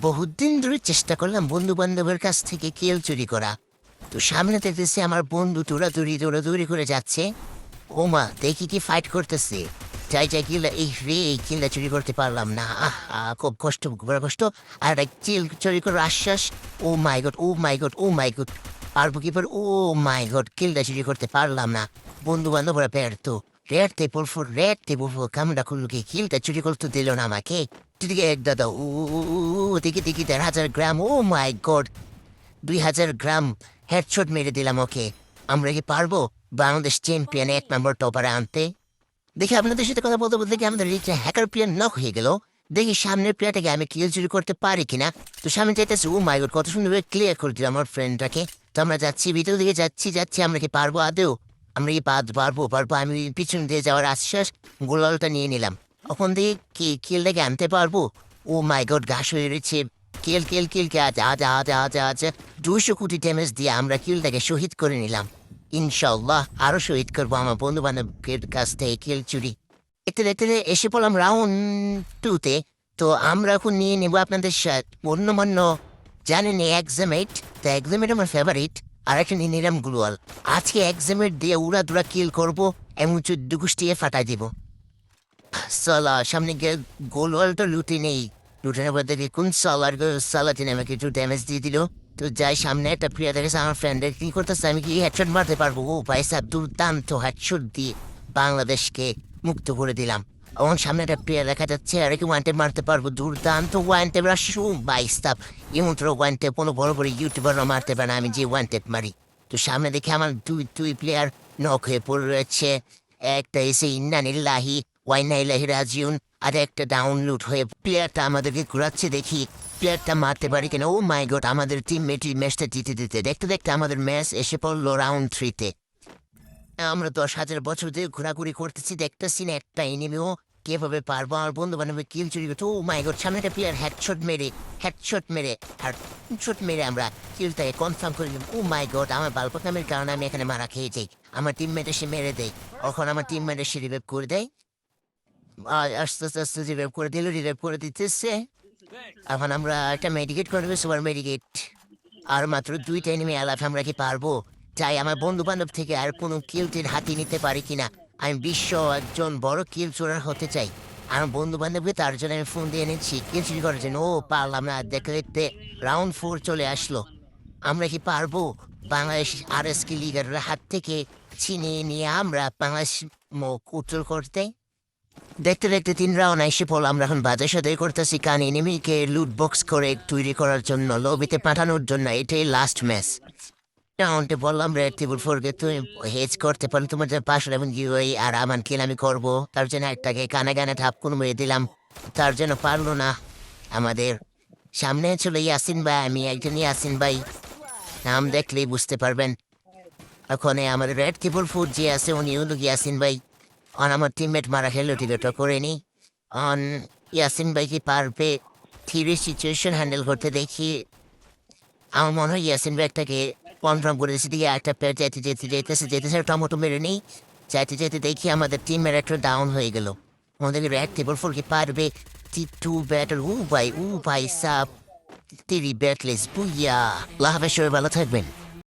বহুদিন ধরে চেষ্টা করলাম বন্ধু বান্ধবের কাছ থেকে কেল চুরি করা। তো সামনে দেখতেছি আমার বন্ধু দৌড়াদৌড়ি করে যাচ্ছে। ও মা, দেখি কি ফাইট করতেছে। যাই যাই কিল, এই রে, এই কিলটা চুরি করতে পারলাম না। খুব কষ্ট, বড় কষ্ট। আর এক চিল চুরি করার আশ্বাস। ও মাই গড, ও মাই গড, ও মাই গড। পারবো কি পার, ও মাই গড, কিলটা চুরি করতে পারলাম না। বন্ধু বান্ধবরা ব্যর্থ। রেড তে বলবো কামড়া করলো কি, কিলটা চুরি করতে দিল না আমাকে। দিকে এক দাদা, দেখি দেখি 1,000 গ্রাম, ও মাই গড, 2,000 গ্রাম হেডশট মেরে দিলাম ওকে। আমরা কি পারবো বাংলাদেশ চ্যাম্পিয়ন 1 নম্বর টপারে আনতে? দেখি আপনাদের সাথে কথা বলতে বলতে দেখি আমাদের হ্যাকার প্লেয়ার নক হয়ে গেল। দেখি সামনের প্লেয়ারটাকে আমি কিল চুরি করতে পারি কিনা। তো সামনে চাইতেছি, ও মাই গড, কত সুন্দরভাবে ক্লিয়ার করে দিল আমার ফ্রেন্ডটাকে। তো আমরা যাচ্ছি ভিতর দিকে, যাচ্ছি। আমরা কি পারবো আদেও? আমরা কি পারবো? আমি পিছন দিয়ে যাওয়ার আশ্বাস গোলালটা নিয়ে নিলাম। ওখান থেকে কি কিলটাকে আনতে পারবো? ও মাই গড, ঘাস হয়ে রয়েছে। কিল আজ 200 কোটি ড্যামেজ দিয়ে আমরা কিলটাকে শহীদ করে নিলাম। ইনশাল্লাহ আরো শহীদ করবো আমার বন্ধু বান্ধবের কাছ থেকে কিল চুরি। এতে এসে পড়লাম রাউন্ড 2-তে। তো আমরা এখন নিয়ে নেবো আপনাদের সাথে অন্যমান্য জানেন এক্সামেট। তো এক্সামেট আমার ফেভারিট। আর একটা নিয়ে নিলাম গ্লোয়াল। আজকে এক্সামেট দিয়ে উড়া দুরা কিল করবো, এমন 14 গোষ্ঠীকে ফাটাই দিব। সালা সামনে গিয়ে গোলওয়ালটা লুটে নেই। লুটে নেবার দেখি কোন সালাটিনে আমাকে একটু ড্যামেজ দিয়ে দিল। তো যাই সামনে একটা প্রিয়া দেখেছে আমার ফ্রেন্ডের কি করতেছে, আমি কি হেডশট মারতে পারবো? ও ভাই সাহেব, দুর্দান্ত হেডশট দিয়ে বাংলাদেশকে মুক্ত করে দিলাম। আমার সামনে একটা প্রিয়া দেখা যাচ্ছে, আর কি ওয়ান টেপ মারতে পারবো? দুর্দান্ত ওয়ান টেপ রাশু ভাই সাহেব। এমন ওয়ান টেপ কোনো বড় বড় ইউটিউবাররা মারতে পারে না, আমি যে ওয়ান টেপ মারি। তো সামনে দেখে আমার দুই প্লেয়ার নক হয়ে পড়ে রয়েছে। একটা এসে ইন্নানিল্লাহি ওয়াইনাইলাহি রাজিউন, আর একটা ডাউনলোড হয়ে প্লেয়ারটা আমাদেরকে ঘুরাচ্ছে। দেখি প্লেয়ারটা মারতে পারি কিনা। ও মাই গড, আমাদের টিমমেট ম্যাচটা দেখতে দেখতে আমাদের ম্যাচ এসে পড়লো রাউন্ড 3-তে। আমরা 10,000 বছর ধরে ঘোরাঘুরি করতেছি, দেখতেছি না একটা এনিমিও। কিভাবে পারবো আমার বন্ধু বান্ধব কিল চুরি করতে? ও মাই গড, সামনে একটা প্লেয়ার হেডশট মেরে আমরা কিলটাকে কনফার্ম করে দিলাম। ও মাই গড, আমার বালপকামের কারণে আমি এখানে মারা খেয়ে যাই। আমার টিমমেট এসে মেরে দেয়। এখন আমার টিমমেট এসে রিভাইভ করে দেয়। আস্তে রিভাইভ করে দিতেছে। এখন আমরা একটা মেডিকেট করবে, সুপার মেডিকেট। আর মাত্র 2টা এনিমি আলাফ, আমরা কি পারবো? চাই আমার বন্ধু বান্ধব থেকে আর কোনো কিলটির হাতি নিতে পারি কিনা। আমি একজন বড় কিল চোরার হতে চাই। আমার বন্ধু বান্ধবকে তার জন্য আমি ফোন দিয়ে এনেছি কিল চুরি করার জন্য। ও পারলাম না, দেখতে দেখতে রাউন্ড 4 চলে আসলো। আমরা কি পারবো বাংলাদেশ RSK লিগের হাত থেকে ছিনিয়ে নিয়ে আমরা বাংলাদেশ মুখ উজ্জ্বল করতে? দেখতে দেখতে 3 রাউন্ড এসে পড়ল। আমরা এখন বাজার সাথে করতেছি কান এনিমিকে লুট বক্স করে তৈরি করার জন্য, লবিতে পাঠানোর জন্য। এটাই লাস্ট ম্যাচ। রাউন্ডে বললাম রেড টেবিল 4-কে তুমি হেজ করতে পারো তোমাদের পাশে এবং ইউআই, আর আমার কিল আমি করবো। তার জন্য একটাকে কানে ঠাপ কোনো মেরে দিলাম। তার জন্য পারলো না। আমাদের সামনে ছিল ইয়াসিন ভাই, আমি একজন ইয়াসিন ভাই, নাম দেখলেই বুঝতে পারবেন। ওখানে আমাদের রেড টেবিল 4 যে আছে উনি হলো ইয়াসিন ভাই। আমার টিমমেট মারা খেলো, টিকেটটা করে নি। অন ইয়াসিন ভাই কি পারবে সিচুয়েশন হ্যান্ডেল করতে? দেখি। আমার মনে হয় ইয়াসিন ভাই একটাকে কনফার্ম করে দিয়েছে। দিকে একটা প্লেয়ার যেতেছে টমেটো মেরে নেই। যেতে দেখি আমাদের টিমের একটা ডাউন হয়ে গেল। আমাদের রেড টেবিল 4 কি পারবে? টু ব্যাটার, ও ভাই সাপ, তেরি ব্যাটলেস বুইয়া। লাভ, সবাই ভালো থাকবেন।